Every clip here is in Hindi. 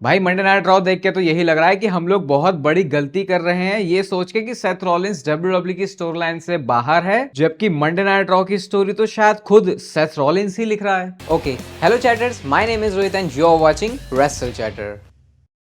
भाई मंडे नाइट रॉ देख के तो यही लग रहा है कि हम लोग बहुत बड़ी गलती कर रहे हैं ये सोच के कि सेथ रॉलिंस डब्ल्यूडब्ल्यू की स्टोरी लाइन से बाहर है, जबकि मंडे नाइट रॉ की स्टोरी तो शायद खुद सेथ रॉलिंस ही लिख रहा है। Okay, hello chatters, my name is Rohit and you are watching Wrestle Chatter.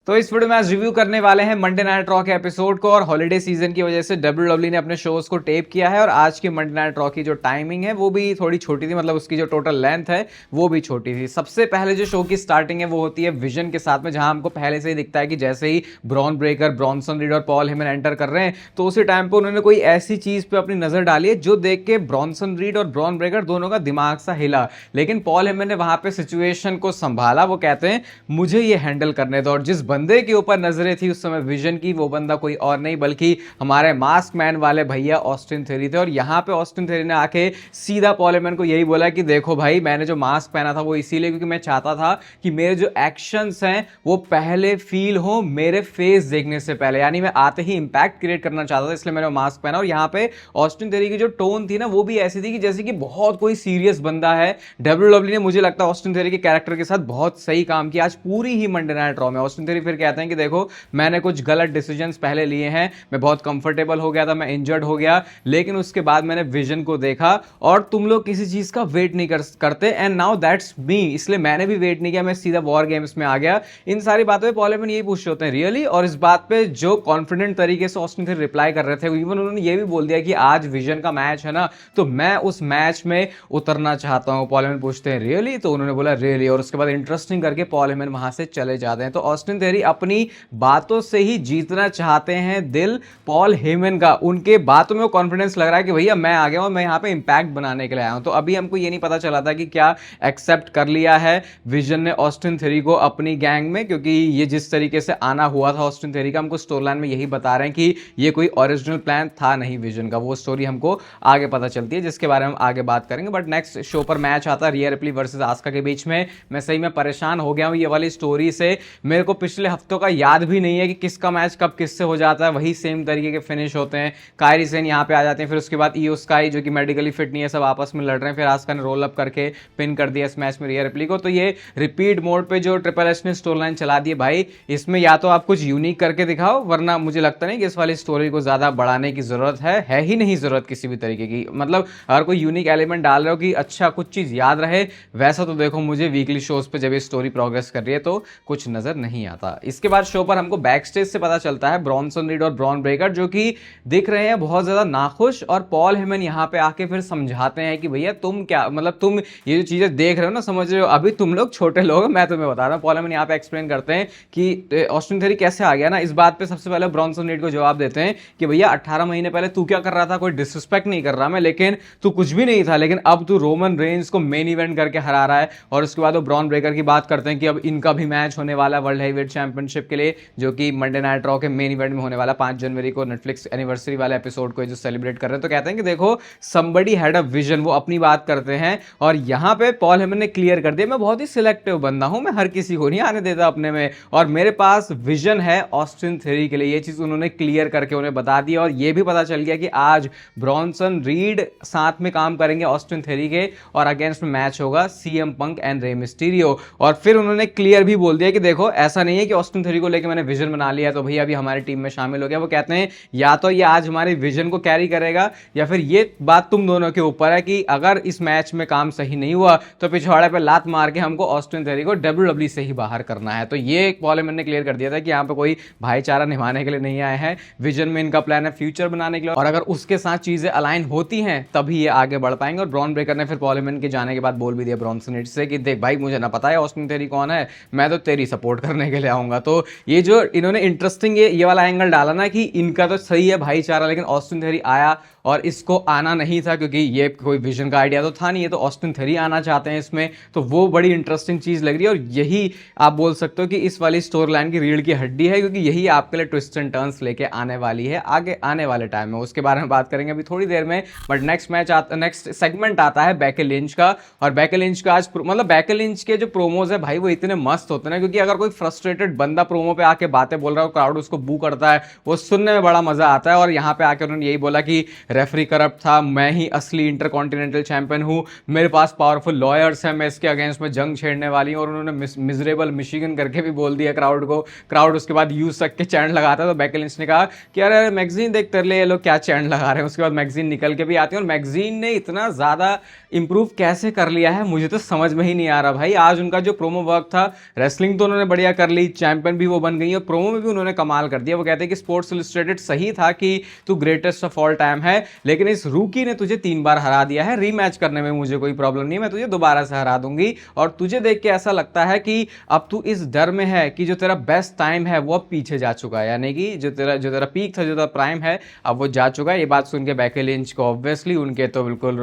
तो इस वीडियो में आज रिव्यू करने वाले हैं मंडे नाइट रॉ के एपिसोड को। और हॉलिडे सीजन की वजह से डब्ल्यूडब्ल्यू ने अपने शोज को टेप किया है और आज की मंडे नाइट रॉ की जो टाइमिंग है वो भी थोड़ी छोटी थी, मतलब उसकी जो टोटल लेंथ है वो भी छोटी थी। सबसे पहले जो शो की स्टार्टिंग है वो होती है विजन के साथ में, जहां हमको पहले से ही दिखता है कि जैसे ही ब्रॉन ब्रेकर, ब्रॉनसन रीड और पॉल हेमन एंटर कर रहे हैं तो उसी टाइम पे उन्होंने कोई ऐसी चीज पे अपनी नजर डाली है जो देख के ब्रॉनसन रीड और ब्रॉन ब्रेकर दोनों का दिमाग सा हिला। लेकिन पॉल हेमन ने वहां पे सिचुएशन को संभाला। वो कहते हैं मुझे ये हैंडल करने दो, और जिस बंदे के ऊपर नजरें थी उस समय विजन की, वो बंदा कोई और नहीं बल्कि हमारे मास्क मैन वाले भैया ऑस्टिन थ्योरी थे। और यहां पे ऑस्टिन थ्योरी ने आके सीधा पॉल हेमन को यही बोला कि देखो भाई, मैंने जो मास्क पहना था वो इसीलिए क्योंकि मैं चाहता था कि मेरे जो एक्शंस हैं वो पहले फील हो मेरे फेस देखने से पहले, यानी मैं आते ही इंपैक्ट क्रिएट करना चाहता था, इसलिए मैंने मास्क पहना। और यहां पे ऑस्टिन थ्योरी की जो टोन थी ना वो भी ऐसी थी कि जैसे कि बहुत कोई सीरियस बंदा है। डब्ल्यूडब्ल्यू ने, मुझे लगता है, ऑस्टिन थ्योरी के कैरेक्टर के साथ बहुत सही काम किया आज पूरी ही मंडे नाइट रॉ में। ऑस्टिन थ्योरी फिर कहते हैं कि देखो, मैंने कुछ गलत डिसीजंस पहले लिए हैं, मैं बहुत कंफर्टेबल हो गया था, मैं इंजर्ड हो गया, लेकिन उसके बाद मैंने विजन को देखा और तुम लोग किसी चीज का वेट नहीं करते, एंड नाउ दैट्स मी, इसलिए मैंने भी वेट नहीं किया, मैं सीधा वॉर गेम्स में आ गया। इन सारी बातों पे पॉल हेमन यही पूछते होते हैं रियली, और इस बात पे जो कॉन्फिडेंट तरीके से ऑस्टिन थ्योरी रिप्लाई कर रहे थे, इवन उन्होंने ये भी बोल दिया कि आज विजन का मैच है ना, तो मैं उस मैच में उतरना चाहता हूं। पॉल हेमन पूछते हैं रियली, तो उन्होंने बोला रियली, और उसके बाद इंटरेस्टिंग करके पॉल हेमन वहां से चले जाते हैं। तो ऑस्टिन थ्योरी अपनी बातों से ही जीतना चाहते हैं दिल पॉल हेमन का। उनके बातों में वो कॉन्फिडेंस लग रहा है कि भैया मैं आ गया हूं, मैं यहां पे इंपैक्ट बनाने के लिए आया हूं। तो अभी हमको ये नहीं पता चला था कि क्या एक्सेप्ट कर लिया है विजन ने ऑस्टिन थ्योरी को अपनी गैंग में, क्योंकि ये जिस तरीके से आना हुआ था ऑस्टिन थ्योरी का, हमको स्टोरी लाइन में यही बता रहे हैं कि ये कोई ओरिजिनल प्लान था नहीं विजन का। वो स्टोरी हमको आगे पता चलती है, जिसके बारे में हम आगे बात करेंगे। बट नेक्स्ट शो पर मैच आता है रिया रिप्ली वर्सेस आस्का के बीच में। मैं सही में परेशान हो गया हूं ये वाली स्टोरी से। मेरे को पिछले हफ्तों का याद भी नहीं है कि किसका मैच कब किससे हो जाता है, वही सेम तरीके के फिनिश होते हैं। कायरी सेन यहाँ पे आ जाते हैं, फिर उसके बाद ईओ स्काई जो कि मेडिकली फिट नहीं है, सब आपस में लड़ रहे हैं, फिर आस्का ने रोल अप करके पिन कर दिया इस मैच में रिया रिप्ली को। तो ये रिपीट मोड पे जो ट्रिपल एच ने स्टोरी लाइन चला दी है भाई, इसमें या तो आप कुछ यूनिक करके दिखाओ, वरना मुझे लगता नहीं कि इस वाली स्टोरी को ज्यादा बढ़ाने की जरूरत है ही नहीं जरूरत किसी भी तरीके की। मतलब अगर कोई यूनिक एलिमेंट डाल रहे हो कि अच्छा कुछ चीज याद रहे, वैसा तो देखो मुझे वीकली शोज पे जब ये स्टोरी प्रोग्रेस कर रही है तो कुछ नजर नहीं आता। इसके बाद शो पर हमको बैक स्टेज से पता चलता है ब्रॉनसन रीड और ब्रॉन ब्रेकर जो कि दिख रहे हैं बहुत ज्यादा नाखुश, और पॉल हेमन यहाँ पे आके फिर समझाते हैं कि भैया तुम क्या, मतलब तुम ये जो चीजें देख रहे हो ना, समझ रहे हो, अभी तुम लोग छोटे लोग, मैं तुम्हें बता रहा हूँ। पॉल हेमन यहाँ पे एक्सप्लेन करते हैं कि ऑस्टिन थ्योरी कैसे आ गया ना। इस बात पे सबसे पहले ब्रॉनसन रीड को जवाब देते हैं कि भैया 18 महीने पहले तू क्या कर रहा था, कोई डिसरिस्पेक्ट नहीं कर रहा मैं, लेकिन तू कुछ भी नहीं था, लेकिन अब तू रोमन रेंज को मेन इवेंट करके हरा रहा है। और उसके बाद वो ब्रॉन ब्रेकर की बात करते हैं कि अब इनका भी मैच होने वाला है वर्ल्ड हेवीवेट चैंपियनशिप के लिए, जो कि मंडे नाइट रॉ के मेन इवेंट में होने वाला 5 जनवरी को, नेटफ्लिक्स एनिवर्सरी वाले एपिसोड को जो सेलिब्रेट कर रहे हैं। तो कहते हैं कि देखो समबडी हैड अ विजन, वो अपनी बात करते हैं। और यहां पे पॉल हेमन ने क्लियर कर दिया मैं बहुत ही सिलेक्टिव बंदा हूं, मैं हर किसी को नहीं आने देता अपने में, और मेरे पास विजन है ऑस्टिन थ्योरी के लिए। ये चीज उन्होंने क्लियर करके उन्हें बता दिया। और ये भी पता चल गया कि आज ब्रॉनसन रीड साथ में काम करेंगे ऑस्टिन थ्योरी के, और अगेंस्ट में मैच होगा CM Punk and Rey Mysterio. और फिर उन्होंने क्लियर भी बोल दिया कि देखो ऐसा नहीं है कि ऑस्टिन थ्योरी को लेकर मैंने विजन बना लिया तो भैया अभी हमारी टीम में शामिल हो गया। वो कहते हैं या तो ये आज हमारे विजन को कैरी करेगा, या फिर ये बात तुम दोनों के ऊपर है कि अगर इस मैच में काम सही नहीं हुआ तो पिछवाड़े पे लात मार के हमको ऑस्टिन थ्योरी को डब्ल्यूडब्ल्यू से ही बाहर करना है। तो ये पॉल हेमन ने क्लियर कर दिया था कि यहाँ पे कोई भाईचारा निभाने के लिए नहीं आए हैं, विजन में इनका प्लान है फ्यूचर बनाने के लिए, और अगर उसके साथ चीजें अलाइन होती हैं तभी ये आगे बढ़ पाएंगे। और ब्रॉन ब्रेकर ने फिर पॉल हेमन के जाने के बाद बोल भी दिया ब्रॉनसन रीड से कि देख भाई, मुझे ना पता है ऑस्टिन थ्योरी कौन है, मैं तो तेरी सपोर्ट करने के लिए आऊंगा। तो ये जो इन्होंने इंटरेस्टिंग ये वाला एंगल डाला ना कि इनका तो सही है भाईचारा, लेकिन ऑस्टिन थ्योरी आया और इसको आना नहीं था, क्योंकि ये कोई विजन का आइडिया तो था नहीं, ये तो ऑस्टिन थ्योरी आना चाहते हैं इसमें। तो वो बड़ी इंटरेस्टिंग चीज लग रही है, और यही आप बोल सकते हो कि इस वाली स्टोरी लाइन की रीढ़ की हड्डी है, क्योंकि यही आपके लिए ट्विस्ट एंड टर्न्स लेके आने वाली है आगे आने वाले टाइम में। उसके बारे में बात करेंगे अभी थोड़ी देर में। बट नेक्स्ट सेगमेंट आता है बेकी लिंच का। और बेकी लिंच का आज मतलब बेकी लिंच के जो प्रोमोज है भाई वो इतने मस्त होते हैं, क्योंकि अगर कोई फ्रस्ट्रेटेड कॉन्फिडेंट बंदा प्रोमो पे आके बातें बोल रहा है, क्राउड उसको बू करता है, वो सुनने में बड़ा मजा आता है। और यहाँ पे आके उन्होंने यही बोला कि रेफरी करप्ट था, मैं ही असली इंटरकॉन्टिनेंटल चैंपियन हूँ, मेरे पास पावरफुल लॉयर्स हैं, मैं इसके अगेंस्ट में जंग छेड़ने वाली हूँ। और उन्होंने मिजरेबल मिशिगन करके भी बोल दिया क्राउड को। क्राउड उसके बाद यूज सक के चैंट लगाता है, तो बेकी लिंच ने कहा कि अरे मैगजीन देख तेरे लिए ये लोग क्या चैंट लगा रहे हैं। उसके बाद मैगजीन निकल के भी आती है, और मैगजीन ने इतना ज्यादा इंप्रूव कैसे कर लिया है मुझे तो समझ में ही नहीं आ रहा भाई। आज उनका जो प्रोमो वर्क था, रेसलिंग तो उन्होंने बढ़िया कर ली, चैंपियन भी वो बन गई, और प्रोमो में भी उन्होंने कमाल कर दिया। वो कहते हैं कि स्पोर्ट्स इलस्ट्रेटेड सही था कि तू ग्रेटेस्ट ऑफ ऑल टाइम है, लेकिन इस रूकी ने तुझे 3 बार हरा दिया है, रीमैच करने में मुझे कोई प्रॉब्लम नहीं है, मैं तुझे दोबारा से हरा दूंगी। और तुझे देख के ऐसा लगता है कि अब तू इस डर में है कि जो तेरा बेस्ट टाइम है वो अब पीछे जा चुका है, यानी कि जो तेरा पीक था, जो तेरा प्राइम है, अब वो जा चुका है। ये बात सुन के बेकी लिंच को ऑब्वियसली उनके तो बिल्कुल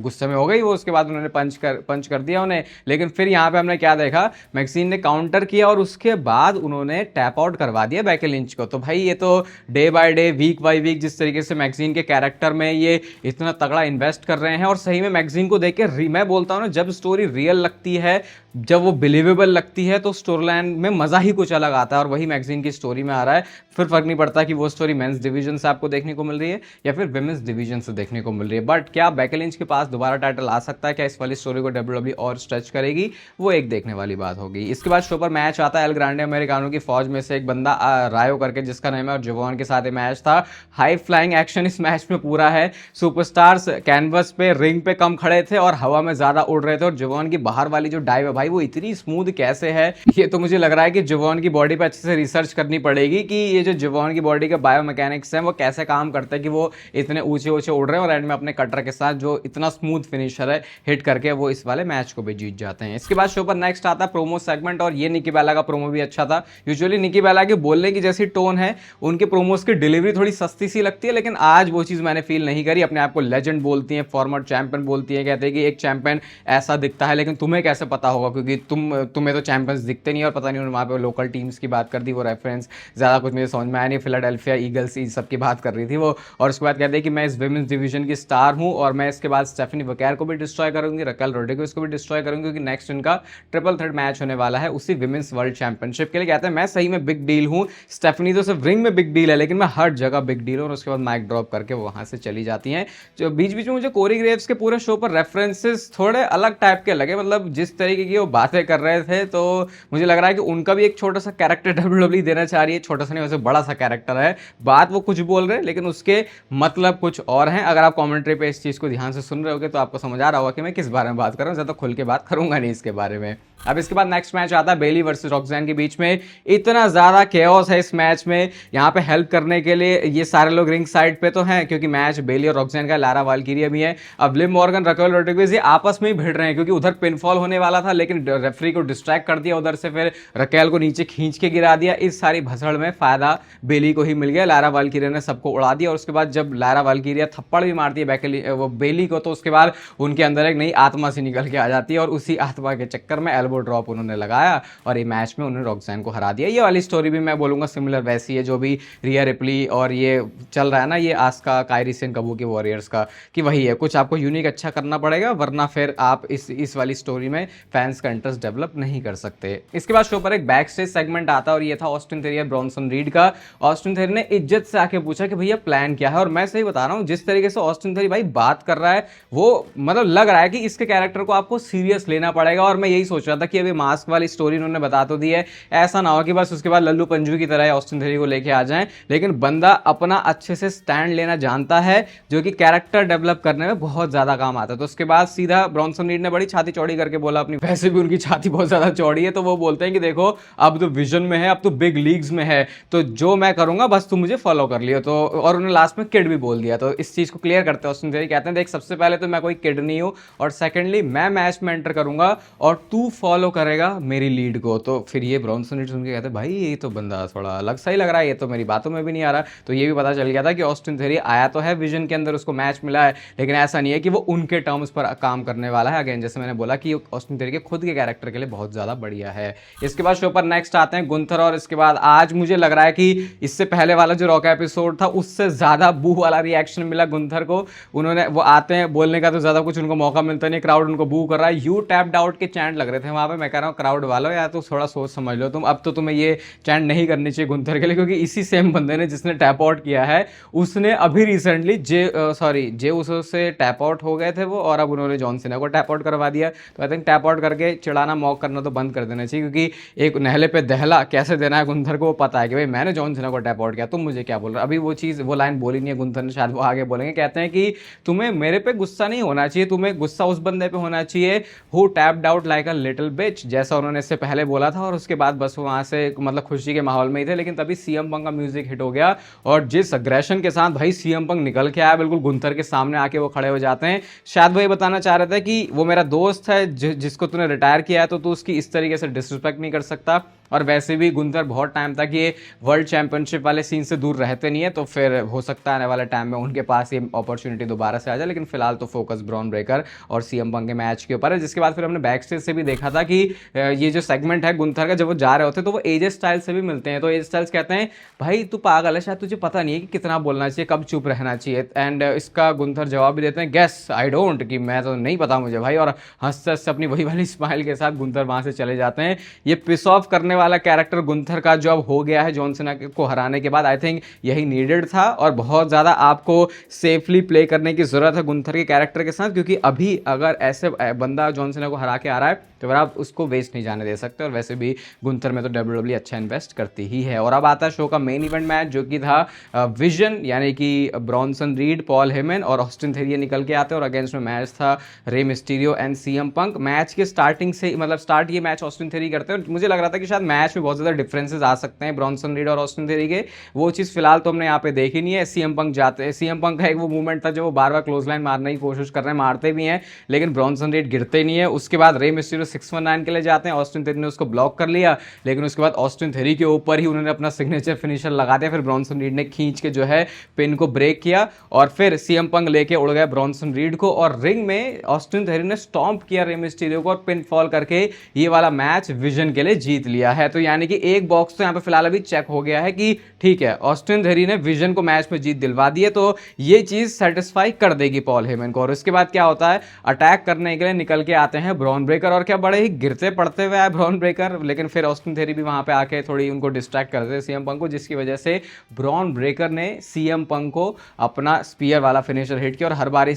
गुस्से में हो गई वो। उसके बाद उन्होंने पंच कर दिया उन्हें। लेकिन फिर यहाँ पे हमने क्या देखा, मैक्सीन ने काउंटर किया और उसके बाद उन्होंने टैप आउट करवा दिया बेकी लिंच को। तो भाई ये तो day by day, week by week जिस तरीके से मैगजीन के कैरेक्टर में ये इतना तगड़ा इन्वेस्ट कर रहे हैं, और सही में मैगजीन को देख के मैं बोलता हूँ ना, जब स्टोरी रियल लगती है, जब वो बिलीवेबल लगती है, तो स्टोरी लाइन में मजा ही कुछ अलग आता है। और वही मैगजीन की स्टोरी में आ रहा है। फिर फर्क नहीं पड़ता कि वो स्टोरी मेंस डिवीजन से आपको देखने को मिल रही है या फिर विमेंस डिवीजन से देखने को मिल रही है। बट क्या बेकी लिंच के पास दोबारा टाइटल आ सकता है? क्या इस वाली स्टोरी को डब्ल्यूडब्ल्यूई और स्ट्रेच करेगी? वो एक देखने वाली बात होगी। इसके बाद शो पर मैच आता है एल ग्रांडे अमेरिकानो की फौज में से एक बंदा रायो करके जिसका नाम है, और जुवॉन के साथ मैच था। हाई फ्लाइंग एक्शन इस मैच में पूरा है। सुपरस्टार्स कैनवस पे, रिंग पे कम खड़े थे और हवा में ज्यादा उड़ रहे थे। और जुवॉन की बाहर वाली जो डाइव है भाई, वो इतनी स्मूथ कैसे है, ये तो मुझे लग रहा है कि जुवॉन की बॉडी पे अच्छे से रिसर्च करनी पड़ेगी कि ये जो जुवॉन की बॉडी के बायोमैकेनिक्स हैं वो कैसे काम करते हैं कि वो इतने ऊंचे ऊंचे उड़ रहे हैं और एंड में अपने कटर के साथ जो इतना स्मूथ फिनिशर है हिट करके वो इस वाले मैच को भी जीत जाते हैं। इसके बाद शो पर नेक्स्ट आता है प्रोमो सेगमेंट, और ये निकी बेला का प्रोमो भी अच्छा था। यूजुअली निकी बेला के बोलने की जैसी टोन है, उनके प्रोमोस की डिलीवरी थोड़ी सस्ती सी लगती है, लेकिन आज वो चीज मैंने फील नहीं करी। अपने आप को लेजेंड बोलती है, फॉर्मर चैंपियन बोलती है, कहते हैं कि एक चैंपियन ऐसा दिखता है, लेकिन तुम्हें कैसे पता होगा, क्योंकि तुम्हें तो चैंपियंस दिखते नहीं। और पता नहीं उन्होंने वहाँ पे लोकल टीम्स की बात कर दी, वो रेफरेंस ज़्यादा कुछ मुझे समझ में आया नहीं। फिलाडेल्फिया ईगल्स इन सब की बात कर रही थी वो। और उसके बाद कहते हैं कि मैं इस विमेंस डिवीजन की स्टार हूँ, और मैं इसके बाद स्टेफनी वकैर को भी डिस्ट्रॉय करूंगी, रकेल रोड्रिगेज को भी डिस्ट्रॉय करूंगी, क्योंकि नेक्स्ट इनका ट्रिपल थ्रेट मैच होने वाला है उसी विमेंस वर्ल्ड चैंपियनशिप के लिए। कहते हैं मैं सही में बिग डील हूँ, स्टेफनी तो सिर्फ रिंग में बिग डील है, लेकिन मैं हर जगह बिग डील हूँ। और उसके बाद माइक ड्रॉप करके वो वहाँ से चली जाती हैं। जो बीच बीच में मुझे कोरी ग्रेव्स के पूरे शो पर रेफरेंसेस थोड़े अलग टाइप के लगे, मतलब जिस तरीके की वो बातें कर रहे थे, तो मुझे लग रहा है कि उनका भी एक छोटा सा कैरेक्टर डब्ल्यूडब्ल्यूई देना चाह रही है। छोटा सा नहीं, वैसे बड़ा सा कैरेक्टर है। बात वो कुछ बोल रहे हैं, लेकिन उसके मतलब कुछ और हैं। अगर आप कमेंट्री पे इस चीज़ को ध्यान से सुन रहे होगे तो आपको समझ आ रहा होगा कि मैं किस बारे में बात कर रहा हूँ। ज़्यादा खुल के बात करूंगा नहीं इसके बारे में। अब इसके बाद नेक्स्ट मैच आता है बेली वर्सेस रॉक्सैन के बीच में। इतना ज़्यादा केओस है इस मैच में। यहाँ पे हेल्प करने के लिए ये सारे लोग रिंग साइड पे तो हैं, क्योंकि मैच बेली और रॉक्सैन का, लारा वाल्किरिया भी है। अब लिव मॉर्गन, रकेल रोड्रिगेज ये आपस में ही भिड़ रहे हैं, क्योंकि उधर पिनफॉल होने वाला था, लेकिन रेफरी को डिस्ट्रैक्ट कर दिया उधर से, फिर रकेल को नीचे खींच के गिरा दिया। इस सारी भसड़ में फायदा बेली को ही मिल गया। लारा वाल्किरिया ने सबको उड़ा दिया। और उसके बाद जब लारा वाल्किरिया थप्पड़ भी मारती है वो बेली को, तो उसके बाद उनके अंदर एक नई आत्मा सी निकल के आ जाती है, और उसी आत्मा के चक्कर में एल्बो ड्रॉप उन्होंने लगाया और ये मैच में उन्होंने रॉक्सैन को हरा दिया। ये वाली स्टोरी भी मैं बोलूंगा सिमिलर वैसी है, जो भी रिया रिप्ली और ये चल रहा है ना, ये आस्का, कायरी सेन, कबू के वॉरियर्स का, कि वही है। कुछ आपको यूनिक अच्छा करना पड़ेगा, वरना फिर आप इस वाली स्टोरी में फैंस का इंटरेस्ट डेवलप नहीं कर सकते। इसके बाद शो पर एक बैक स्टेज सेगमेंट आता है, और ये था ऑस्टिन थेरी, ब्रॉन्सन रीड का। ऑस्टिन थेरी ने इज्जत से आके पूछा कि भैया प्लान क्या है, और मैं सही बता रहा हूँ, जिस तरीके से ऑस्टिन थेरी भाई बात कर रहा है, वो मतलब लग रहा है कि इसके कैरेक्टर को आपको सीरियस लेना पड़ेगा। और मैं यही सोच रहा था कि अभी मास्क वाली स्टोरी उन्होंने बता तो दी है, ऐसा ना हो कि बस उसके बाद लल्लू पंजू की तरह ऑस्टिन थेरी को लेके आ जाएं। लेकिन बंदा अपना अच्छे से स्टैंड लेना जानता है, जो कि कैरेक्टर डेवलप करने में बहुत ज्यादा काम आता है। तो उसके बाद सीधा ब्रॉन्सन रीड ने बड़ी छाती चौड़ी करके बोला अपनी, वैसे भी उनकी छाती बहुत ज्यादा चौड़ी है, तो वो बोलते हैं कि देखो अब तो विजन में है, अब तो बिग लीग्स में है, तो जो मैं करूंगा बस तुम मुझे फॉलो कर लियो। तो और उन्होंने लास्ट में किड भी बोल दिया। तो इस चीज को क्लियर करते हैं ऑस्टिन थेरी, कहते हैं देख सबसे पहले तो मैं कोई किड नहीं हूं, और सेकेंडली मैं मैच में एंटर करूंगा और तू फॉलो करेगा मेरी लीड को। तो फिर ये ब्रॉन्सन रीड सुन के कहते हैं भाई ये तो बंदा थोड़ा अलग सा ही लग रहा है, ये तो मेरी बातों में भी नहीं आ रहा। तो ये भी पता चल गया था कि ऑस्टिन थेरी आया तो है विजन के अंदर, उसको मैच मिला है, लेकिन ऐसा नहीं है कि वो उनके टर्म्स पर काम करने वाला है। अगेन जैसे मैंने बोला कि ऑस्टिन थेरी के खुद के कैरेक्टर के लिए बहुत ज्यादा बढ़िया है। इसके बाद शो पर नेक्स्ट आते हैं गुंथर, और इसके बाद आज मुझे लग रहा है कि इससे पहले वाला जो रॉक एपिसोड था उससे ज्यादा बू वाला रिएक्शन मिला गुंथर को। उन्होंने वो आते हैं, बोलने का तो ज्यादा कुछ उनको मौका मिलता नहीं, क्राउड उनको बू कर रहा है, यू टैप्ड आउट के चैंट लग रहे थे वहाँ पे मैं कह रहा हूँ क्राउड वालों या तो थोड़ा सोच समझ लो तुम, अब तो तुम्हें ये चैंट नहीं करनी चाहिए गुंथर के लिए, क्योंकि इसी सेम बंदे ने जिसने टैप आउट किया है उसने अभी रिसेंटली जे उसो से टैप आउट हो गए थे वो, और अब उन्होंने जॉन सीना को टैप आउट करवा दिया। तो आई थिंक टैप आउट करके चिढ़ाना मॉक करना तो बंद कर देना चाहिए, क्योंकि एक नहले पे दहला कैसे देना है गुंथर को वो पता है कि भाई मैंने जॉन सीना को टैप आउट किया, तुम मुझे क्या बोल रहे हो। अभी वो चीज़ वो लाइन बोली नहीं है गुंथर ने, शायद वो आगे बोलेंगे। कहते हैं कि तुम्हें मेरे पे गुस्सा नहीं होना चाहिए, तुम्हें गुस्सा उस बंदे पे होना चाहिए who tapped out like a little bitch, जैसा उन्होंने इससे पहले बोला था। और उसके बाद बस वहां से मतलब खुशी के माहौल में ही थे, लेकिन तभी सीएम पंक का म्यूजिक हिट हो गया और जिस अग्रेशन के साथ भाई सीएम पंक निकल के आया, बिल्कुल गुंथर के सामने आके वो खड़े हो जाते हैं। शायद वो ये बताना चाह रहे थे कि वो मेरा दोस्त है जिसको तूने रिटायर किया है, तो तू उसकी इस तरीके से डिसरिस्पेक्ट नहीं कर सकता। और वैसे भी गुंथर बहुत टाइम तक ये वर्ल्ड चैंपियनशिप वाले सीन से दूर रहते नहीं है, तो फिर हो सकता है आने वाले टाइम में उनके पास ये अपॉर्चुनिटी दोबारा से आ जाए। लेकिन फिलहाल तो फोकस ब्रॉन ब्रेकर और सीएम पंक के मैच के ऊपर है। जिसके बाद फिर हमने बैक स्टेज से भी देखा था कि ये जो सेगमेंट है गुंथर का, जब वो जा रहे होते तो वो एजे स्टाइल से भी मिलते हैं। तो एजे स्टाइल्स कहते हैं भाई तू पागल है, शायद तुझे पता नहीं है कि कितना बोलना चाहिए, कब चुप रहना चाहिए। एंड इसका गुंथर जवाब भी देते हैं गेस आई डोंट, कि मैं तो नहीं पता मुझे भाई, और हंसते हंसते अपनी वही वाली स्माइल के साथ गुंथर वहां से चले जाते हैं। ये पिस ऑफ करने वाला कैरेक्टर गुंथर का जो अब हो गया है जॉन सीना को हराने के बाद, आई थिंक यही नीडेड था। और बहुत ज़्यादा आपको सेफली प्ले करने की ज़रूरत है गुंथर के कैरेक्टर के साथ, क्योंकि अभी अगर ऐसे बंदा जॉन सीना को हरा के आ रहा है तो फिर आप उसको वेस्ट नहीं जाने दे सकते। और वैसे भी गुंथर में तो WWE अच्छा इन्वेस्ट करती ही है। और अब आता है शो का मेन इवेंट मैच, जो कि था विजन यानी कि ब्रॉनसन रीड, पॉल हेमन और ऑस्टिन थेरिये निकल के आते हैं। और अगेंस्ट में मैच था Rey Mysterio and CM Punk. Match के स्टार्टिंग से मतलब स्टार्ट ये मैच ऑस्टिन थेरी करते हैं, मुझे लग रहा था कि शायद मैच में बहुत ज़्यादा डिफरेंसेस आ सकते हैं ब्रॉनसन रीड और ऑस्टिन थेरी के, वो चीज़ फिलहाल तो हमने यहाँ पे देखी नहीं है। सीएम पंक जाते हैं, सीएम पंक का एक वो मूवमेंट था जो वो बार बार क्लोज लाइन मारने की कोशिश कर रहे हैं, मारते भी हैं लेकिन ब्रॉनसन रीड गिरते नहीं है। उसके बाद रे मिस्टीरियो 619 के लिए जाते हैं, ऑस्टिन थेरी ने उसको ब्लॉक कर लिया, लेकिन उसके बाद ऑस्टिन थेरी के ऊपर ही उन्होंने अपना सिग्नेचर फिनिशर लगा दिया। फिर ब्रॉनसन रीड ने खींच के जो है पिन को ब्रेक किया और फिर सीएम पंक लेके उड़ गए ब्रॉनसन रीड को। और रिंग में ऑस्टिन थेरी ने स्टॉम्प किया रे मिस्टीरियो को और पिन फॉल करके ये वाला मैच विजन के लिए जीत लिया है। तो यानी कि एक बॉक्स तो यहाँ पे फिलहाल अभी चेक हो गया है कि ठीक है ऑस्टिन थेरी ने विजन को मैच में जीत दिलवा दी है, तो ये चीज सेटिस्फाई कर देगी पॉल हेमन को। और उसके बाद क्या होता है, अटैक करने के लिए निकल के आते हैं ब्रॉन ब्रेकर, और क्या बड़े ही गिरते पड़ते हुए आए ब्रॉन ब्रेकर, लेकिन फिर ऑस्टिन थेरी भी वहां पे आके थोड़ी उनको डिस्ट्रैक्ट करते हैं सीएम पंक को, जिसकी वजह से ब्रॉन ब्रेकर ने सीएम पंक को अपना स्पीयर वाला फिनिशर हिट किया। और हर बारी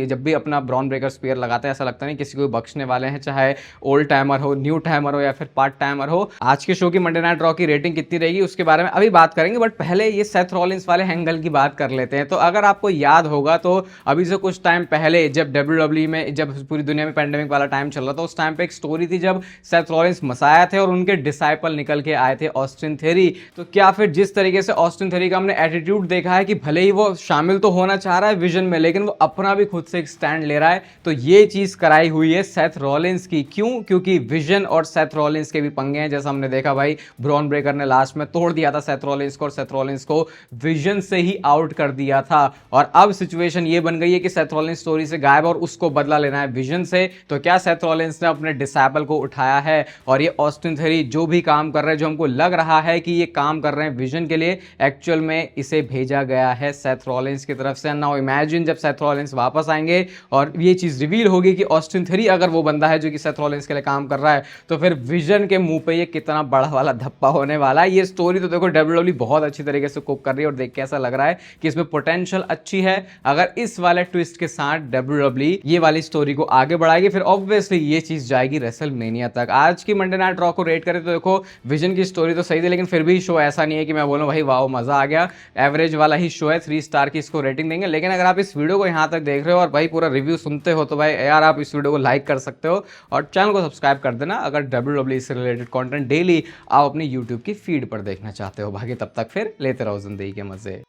जब भी अपना ब्रॉन ब्रेकर स्पीयर लगाता है ऐसा लगता नहीं किसी को बख्शने वाले हैं, चाहे ओल्ड टाइमर हो, न्यू टाइमर हो या फिर पार्ट टाइमर हो। आज के शो की मंडे नाइट रॉ की रेटिंग कितनी रहेगी उसके बारे में अभी बात करेंगे, बट पहले ये सेथ रॉलिंस वाले एंगल की बात कर लेते हैं। तो अगर आपको याद होगा तो अभी से कुछ टाइम पहले जब WWE में जब पूरी दुनिया में पैंडेमिक वाला टाइम चल रहा था, उस टाइम पे एक स्टोरी थी जब सेथ रॉलिंस मसाया थे और उनके डिसाइपल निकल के आए थे ऑस्टिन थेरी। तो क्या फिर जिस तरीके से ऑस्टिन थेरी का हमने एटीट्यूड देखा है कि भले ही वो शामिल तो होना चाह रहा है विजन में, लेकिन वो अपना भी खुद से एक स्टैंड ले रहा है, तो ये चीज कराई हुई है सेथ रॉलिंस की। क्यों? क्योंकि विजन और सेथ रॉलिंस के भी पंगे हैं। जैसा हमने देखा भाई ब्रॉन ब्रेकर ने लास्ट में तोड़ दिया था सेथ रॉलिंस को और सेथ रॉलिंस को विजन से ही आउट कर दिया था। और अब सिचुएशन ये बन गई है कि सेथ रॉलिंस स्टोरी से गायब और उसको बदला लेना है विजन से। तो क्या सेथ रॉलिंस ने अपने डिसेबल को उठाया है और ये ऑस्टिन थेरी जो भी काम कर रहे हैं, जो हमको लग रहा है कि ये काम कर रहे हैं विजन के लिए, एक्चुअल में इसे भेजा गया है सेथ रॉलिंस की तरफ से। नाउ इमेजिन जब सेथ रॉलिंस वापस आएंगे और ये चीज रिवील होगी कि ऑस्टिन थेरी अगर वो बंदा है जो कि सेथ रॉलिंस के लिए काम कर रहा है, तो फिर विजन के मुंह पे ये कितना बड़ा वाला धप्पा होने वाला है। ये स्टोरी तो देखो WWE बहुत अच्छी तरीके से कुक कर रही है और देख के ऐसा लग रहा है कि इसमें पोटेंशियल अच्छी है। अगर इस वाले ट्विस्ट के साथ WWE ये वाली स्टोरी को आगे बढ़ाएगी, फिर ऑब्वियसली ये चीज जाएगी रेसलमेनिया तक। आज की मंडे नाइट रॉ को रेट करें तो देखो विजन की स्टोरी तो सही थी, लेकिन फिर भी शो ऐसा नहीं है कि मैं बोलूं भाई वाओ मजा आ गया। एवरेज वाला ही शो है, 3 स्टार की इसको रेटिंग देंगे। लेकिन अगर आप इस वीडियो को यहां तक देख रहे हो और भाई पूरा रिव्यू सुनते हो तो भाई यार आप इस वीडियो को लाइक कर सकते हो और चैनल को सब्सक्राइब कर देना अगर WWE से रिलेटेड कंटेंट डेली आप अपनी YouTube की फीड पर देखना चाहते हो। बाकी तब तक फिर लेते रहो जिंदगी के मजे।